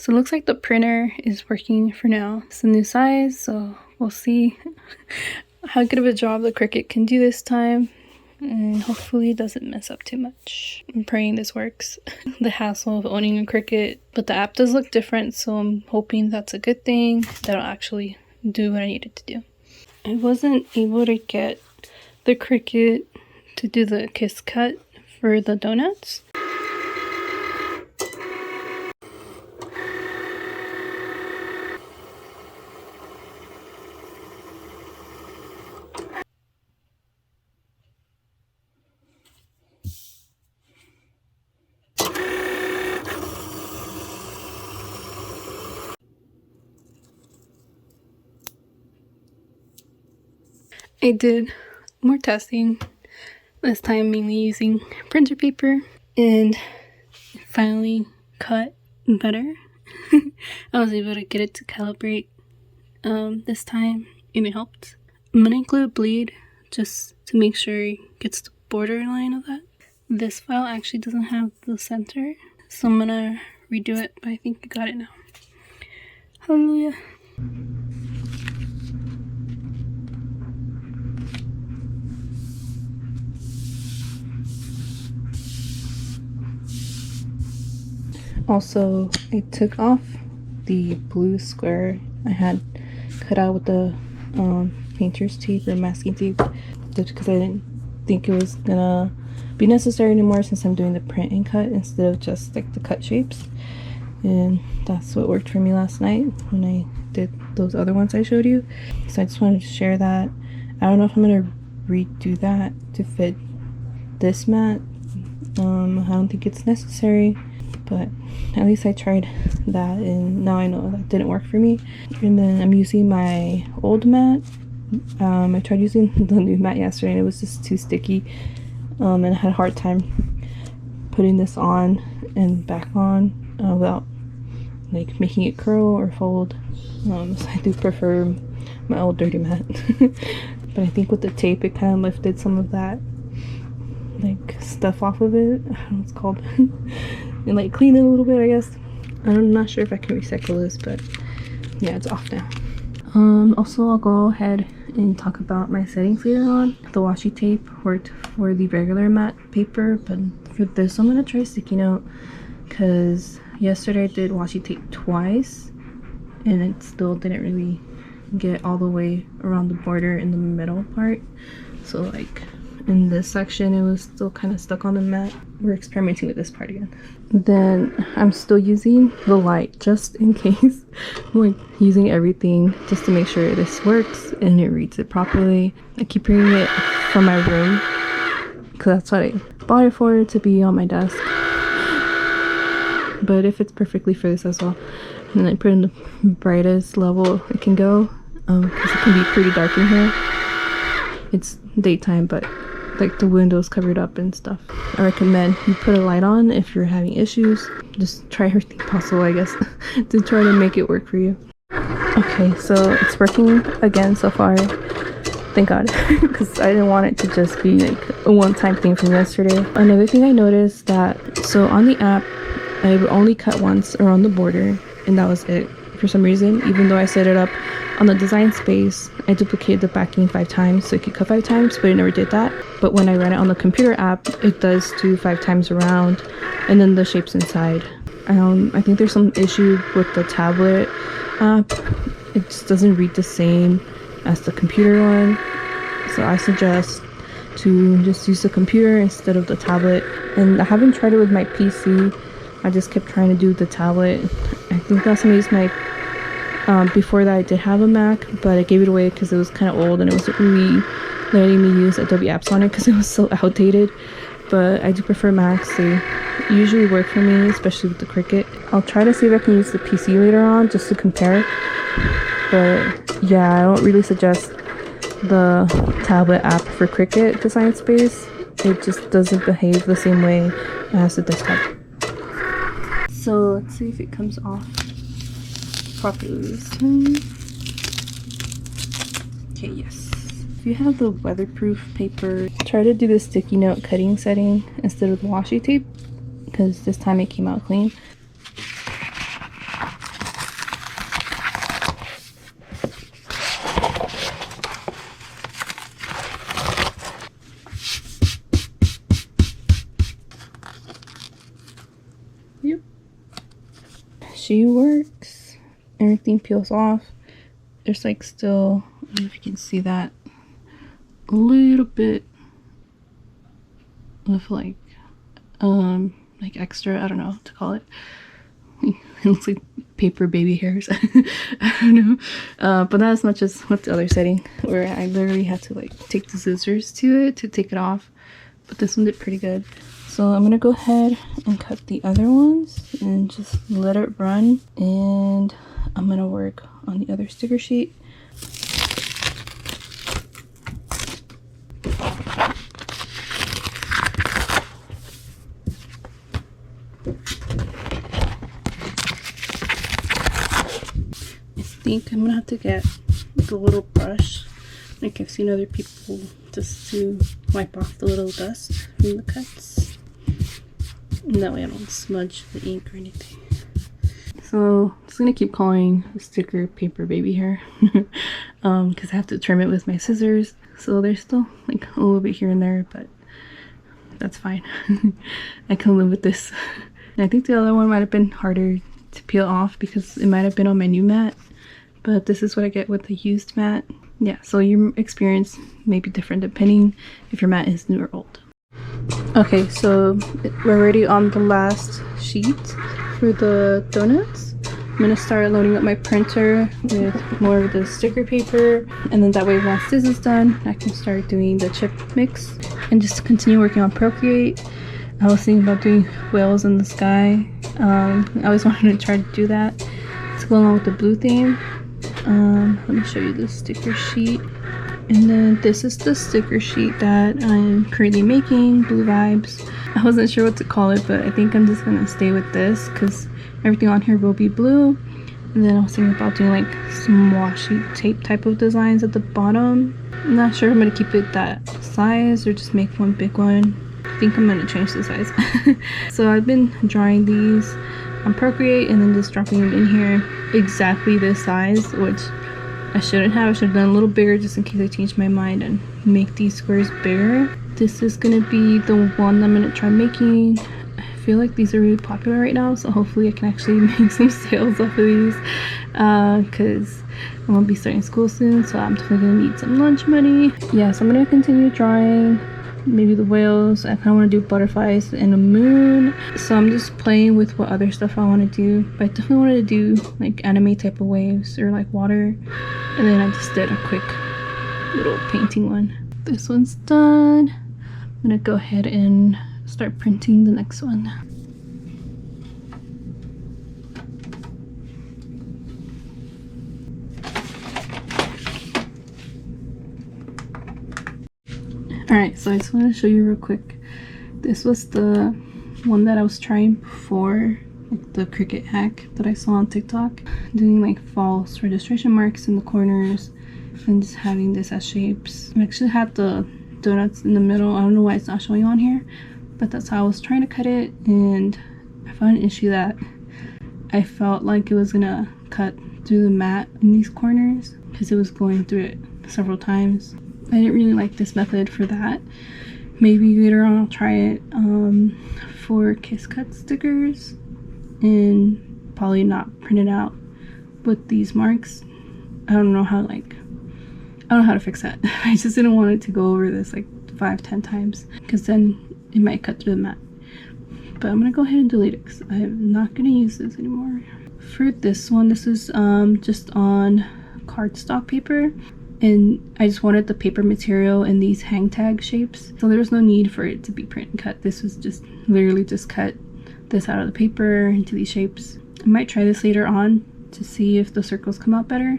So it looks like the printer is working for now. It's a new size, so we'll see how good of a job the Cricut can do this time. And hopefully it doesn't mess up too much. I'm praying this works. The hassle of owning a Cricut, but the app does look different, so I'm hoping that's a good thing. That'll actually do what I needed to do. I wasn't able to get the Cricut to do the kiss cut for the donuts. I did more testing, this time mainly using printer paper, and it finally cut better. I was able to get it to calibrate this time, and it helped. I'm gonna include a bleed just to make sure it gets the borderline of that. This file actually doesn't have the center, so I'm gonna redo it, but I think I got it now. Hallelujah. Also, I took off the blue square I had cut out with the painter's tape or masking tape, just because I didn't think it was gonna be necessary anymore since I'm doing the print and cut instead of just like the cut shapes. And that's what worked for me last night when I did those other ones I showed you. So I just wanted to share that. I don't know if I'm gonna redo that to fit this mat. I don't think it's necessary, but at least I tried that, and now I know that didn't work for me. And then I'm using my old mat. I tried using the new mat yesterday and it was just too sticky, and I had a hard time putting this on and back on without like making it curl or fold. So I do prefer my old dirty mat. But I think with the tape it kind of lifted some of that like stuff off of it. I don't know what it's called. And like clean it a little bit, I guess. I'm not sure if I can recycle this, but yeah, it's off now. Also, I'll go ahead and talk about my settings later on. The washi tape worked for the regular matte paper, but for this I'm gonna try sticky note, because yesterday I did washi tape twice and it still didn't really get all the way around the border in the middle part. So like in this section it was still kind of stuck on the mat. We're experimenting with this part again. Then I'm still using the light just in case. I'm like using everything just to make sure this works and it reads it properly. I keep bringing it from my room because that's what I bought it for, to be on my desk. But it fits perfectly for this as well. And then I put in the brightest level it can go, because it can be pretty dark in here. It's daytime, but like the windows covered up and stuff. I recommend you put a light on if you're having issues. Just try everything possible, I guess, to try to make it work for you. Okay, so it's working again so far. Thank God, because I didn't want it to just be like a one-time thing from yesterday. Another thing I noticed that, so on the app, I would only cut once around the border, and that was it. For some reason, even though I set it up on the design space, I duplicated the backing 5 times so it could cut 5 times, but it never did that. But when I ran it on the computer app, it does do 5 times around, and then the shapes inside. I think there's some issue with the tablet app. It just doesn't read the same as the computer one. So I suggest to just use the computer instead of the tablet. And I haven't tried it with my PC. I just kept trying to do the tablet. I think last time I used my before that I did have a Mac, but I gave it away because it was kind of old and it wasn't really letting me use Adobe Apps on it because it was so outdated. But I do prefer Macs. They usually work for me, especially with the Cricut. I'll try to see if I can use the PC later on just to compare. But yeah, I don't really suggest the tablet app for Cricut Design Space. It just doesn't behave the same way as the desktop. So let's see if it comes off properly this time. Okay, yes. If you have the weatherproof paper, try to do the sticky note cutting setting instead of the washi tape, because this time it came out clean. she works. Everything peels off. There's like still, I don't know if you can see that, a little bit of like extra, I don't know what to call it. It looks like paper baby hairs. I don't know. But not as much as with the other setting, where I literally had to like take the scissors to it to take it off. But this one did pretty good. So I'm gonna go ahead and cut the other ones and just let it run. And I'm gonna work on the other sticker sheet. I think I'm gonna have to get the little brush, like I've seen other people, just to wipe off the little dust from the cuts, and that way I don't smudge the ink or anything. So I'm just gonna keep calling the sticker paper baby hair because I have to trim it with my scissors, so there's still like a little bit here and there, but that's fine. I can live with this. And I think the other one might have been harder to peel off because it might have been on my new mat, but this is what I get with the used mat. Yeah, so your experience may be different depending if your mat is new or old. Okay, so we're already on the last sheet for the donuts. I'm gonna start loading up my printer with more of the sticker paper, and then that way once this is done, I can start doing the chip mix and just continue working on Procreate. I was thinking about doing whales in the sky. I always wanted to try to do that to go along with the blue theme. Let me show you the sticker sheet. And then this is the sticker sheet that I'm currently making, Blue Vibes. I wasn't sure what to call it, but I think I'm just gonna stay with this because everything on here will be blue. And then I was thinking about doing like some washi tape type of designs at the bottom. I'm not sure if I'm gonna keep it that size or just make one big one. I think I'm gonna change the size. So I've been drawing these on Procreate and then just dropping them in here exactly this size, which I shouldn't have. I should have done a little bigger just in case I change my mind and make these squares bigger. This is gonna be the one I'm gonna try making. I feel like these are really popular right now, so hopefully I can actually make some sales off of these because I'm gonna be starting school soon, so I'm definitely gonna need some lunch money. Yeah, so I'm gonna continue drawing maybe the whales. I kind of want to do butterflies and a moon, so I'm just playing with what other stuff I want to do, but I definitely wanted to do like anime type of waves or like water, and then I just did a quick little painting one. This one's done. I'm gonna go ahead and start printing the next one. Alright, so I just want to show you real quick. This was the one that I was trying before, like the Cricut hack that I saw on TikTok. Doing like false registration marks in the corners and just having this as shapes. I actually had the donuts in the middle. I don't know why it's not showing on here, but that's how I was trying to cut it, and I found an issue that I felt like it was gonna cut through the mat in these corners because it was going through it several times. I didn't really like this method for that. Maybe later on I'll try it for Kiss Cut stickers and probably not print it out with these marks. I don't know how to fix that. I just didn't want it to go over this like 5-10 times because then it might cut through the mat. But I'm gonna go ahead and delete it because I'm not gonna use this anymore. For this one, this is just on cardstock paper. And I just wanted the paper material in these hang tag shapes, so there was no need for it to be print and cut. This was just literally just cut this out of the paper into these shapes. I might try this later on to see if the circles come out better,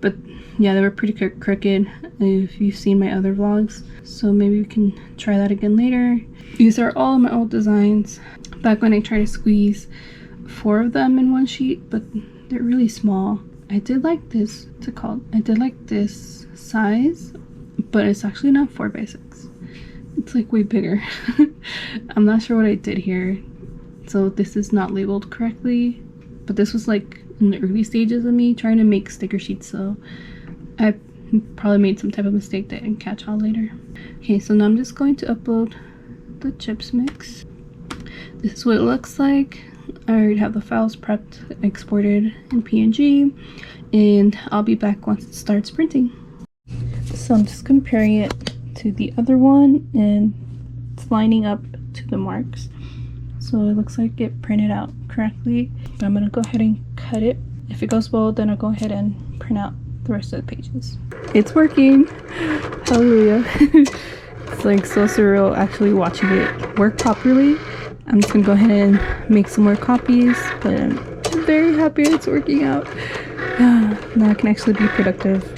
but yeah, they were pretty crooked if you've seen my other vlogs, so maybe we can try that again later. These are all of my old designs back when I tried to squeeze 4 of them in one sheet, but they're really small. I did like this, I did like this size, but it's actually not 4x6. It's like way bigger. I'm not sure what I did here. So this is not labeled correctly, but this was like in the early stages of me trying to make sticker sheets, so I probably made some type of mistake that I didn't catch on later. Okay, so now I'm just going to upload the chips mix. This is what it looks like. I already have the files prepped, exported in PNG, and I'll be back once it starts printing. So I'm just comparing it to the other one, and it's lining up to the marks. So it looks like it printed out correctly. I'm gonna go ahead and cut it. If it goes well, then I'll go ahead and print out the rest of the pages. It's working! Hallelujah! It's like so surreal actually watching it work properly. I'm just gonna go ahead and make some more copies, but I'm very happy it's working out. Now I can actually be productive.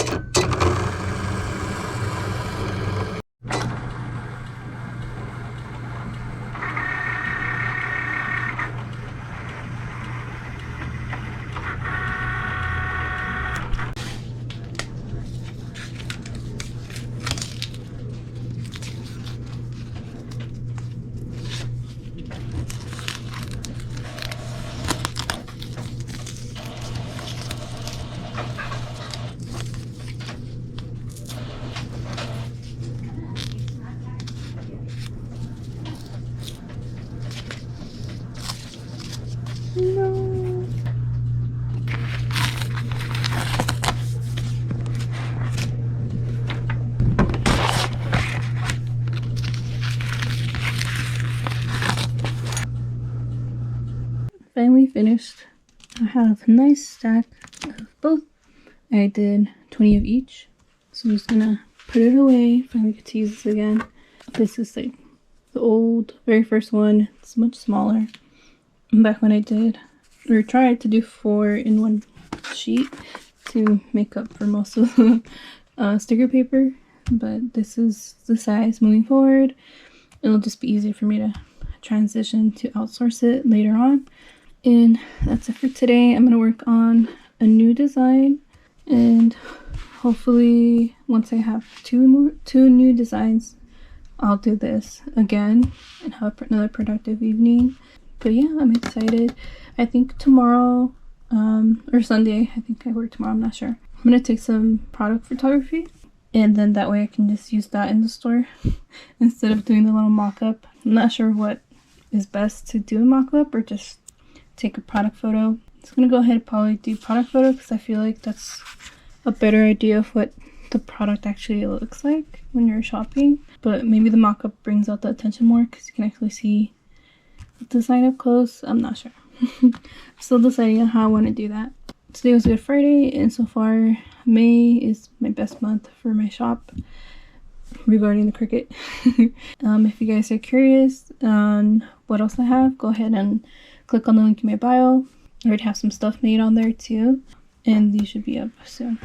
No. Finally finished. I have a nice stack of both. I did 20 of each. So I'm just gonna put it away. Finally get to use this again. This is like the old, very first one. It's much smaller. Back when I did, or tried to do 4 in one sheet to make up for most of the sticker paper, but this is the size moving forward. It'll just be easier for me to transition to outsource it later on. And that's it for today. I'm gonna work on a new design, and hopefully once I have two new designs, I'll do this again and have another productive evening. But yeah, I'm excited. I think tomorrow, or Sunday, I think I work tomorrow, I'm not sure. I'm gonna take some product photography, and then that way I can just use that in the store instead of doing the little mock-up. I'm not sure what is best to do a mock-up or just take a product photo. I'm just gonna go ahead and probably do product photo because I feel like that's a better idea of what the product actually looks like when you're shopping. But maybe the mock-up brings out the attention more because you can actually see design up close. I'm not sure. I'm still deciding on how I want to do that. Today was Good Friday, and so far May is my best month for my shop regarding the Cricut. If you guys are curious on what else I have, go ahead and click on the link in my bio. I already have some stuff made on there too, and these should be up soon.